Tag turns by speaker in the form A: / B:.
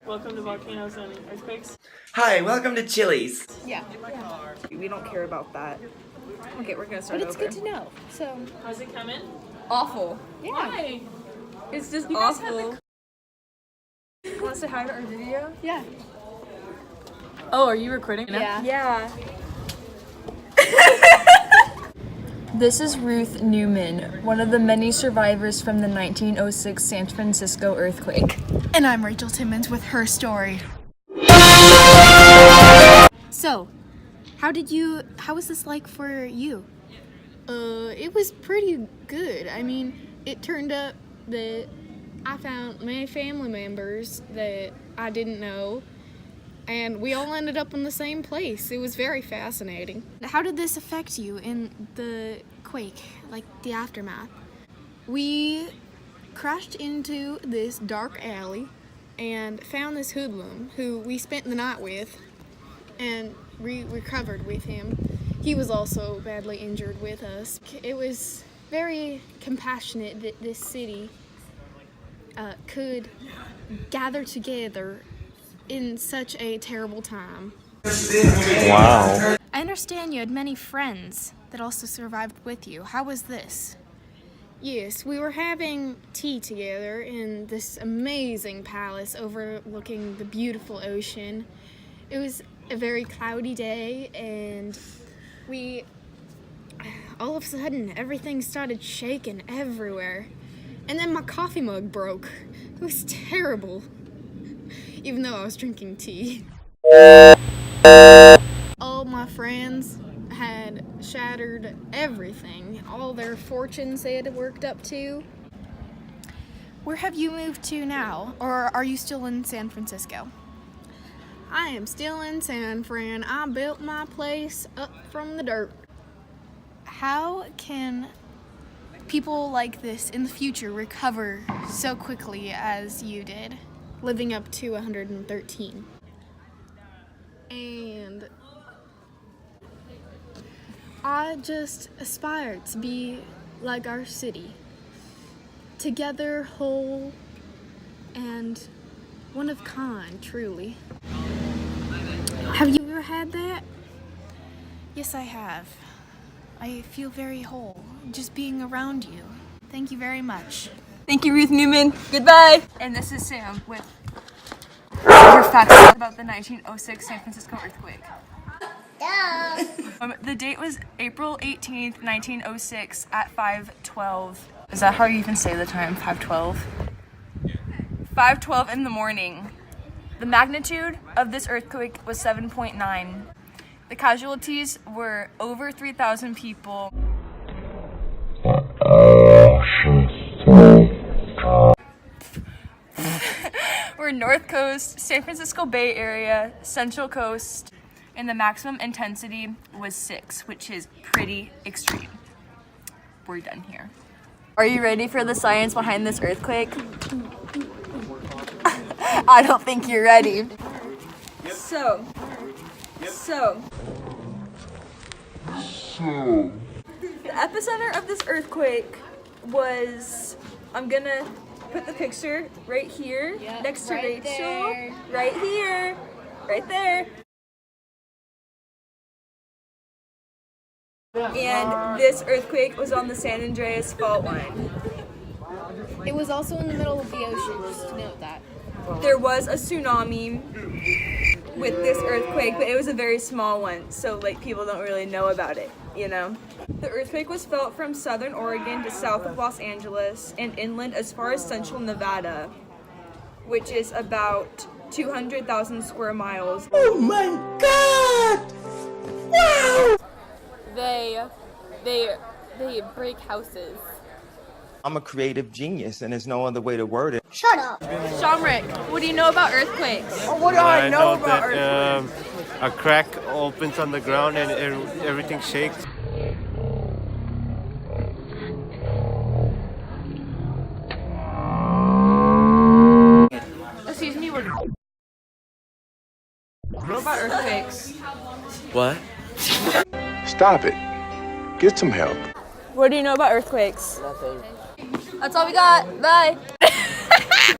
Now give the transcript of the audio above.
A: Welcome to Volcanoes and Earthquakes.
B: Hi, welcome to Chili's.
C: Yeah. We don't care about that. Okay, we're gonna start
D: But it's
C: over.
D: good to know. So,
A: How's it coming?
C: Awful.
D: yeah.
A: Why?
C: It's just
A: You guys had
C: awful. Want to say hi to our video?
D: Yeah.
A: Oh, are you recording now?
D: Yeah.
C: Yeah.
E: This is Ruth Newman, one of the many survivors from the 1906 San Francisco earthquake.
D: And I'm Rachel Timmons with her story. So, how was this like for you?
F: It was pretty good. I mean, it turned up that I found many family members that I didn't know, and we all ended up in the same place. It was very fascinating.
D: How did this affect you in the quake, like the aftermath?
F: We crashed into this dark alley and found this hoodlum who we spent the night with, and we recovered with him. He was also badly injured with us. It was very compassionate that this city could gather together in such a terrible time.
G: Wow.
D: I understand you had many friends that also survived with you. How was this?
F: Yes, we were having tea together in this amazing palace overlooking the beautiful ocean. It was a very cloudy day, and all of a sudden, everything started shaking everywhere. And then my coffee mug broke. It was terrible, even though I was drinking tea. All my friends had shattered everything, all their fortunes they had worked up to.
D: Where have you moved to now? Or are you still in San Francisco?
F: I am still in San Fran. I built my place up from the dirt.
D: How can people like this in the future recover so quickly as you did?
F: Living up to 113. And I just aspire to be like our city. Together, whole, and one of kind, truly. Have you ever had that?
D: Yes, I have. I feel very whole just being around you. Thank you very much.
E: Thank you, Ruth Newman. Goodbye. And this is Sam with your facts about the 1906 San Francisco earthquake. The date was April 18th, 1906 at 5:12. Is that how you even say the time? 5:12? 5:12 in the morning. The magnitude of this earthquake was 7.9. The casualties were over 3,000 people. We're North Coast, San Francisco Bay Area, Central Coast, and the maximum intensity was 6, which is pretty extreme. We're done here. Are you ready for the science behind this earthquake? I don't think you're ready. So, the epicenter of this earthquake was, I'm gonna put the picture right here, next to
F: right
E: Rachel,
F: there.
E: right here, right there. And this earthquake was on the San Andreas fault line.
F: It was also in the middle of the ocean, just to note that.
E: There was a tsunami with this earthquake, but it was a very small one, so like people don't really know about it, you know? The earthquake was felt from southern Oregon to south of Los Angeles and inland as far as central Nevada, which is about 200,000 square miles.
B: Oh my god! Wow!
H: They break houses.
G: I'm a creative genius, and there's no other way to word it.
E: Shamrik, what do you know about earthquakes?
B: What do I know about
I: that a crack opens on the ground and everything shakes.
E: Excuse me, what about earthquakes?
B: What?
J: Stop it. Get some help.
E: What do you know about earthquakes? Nothing. That's all we got. Bye.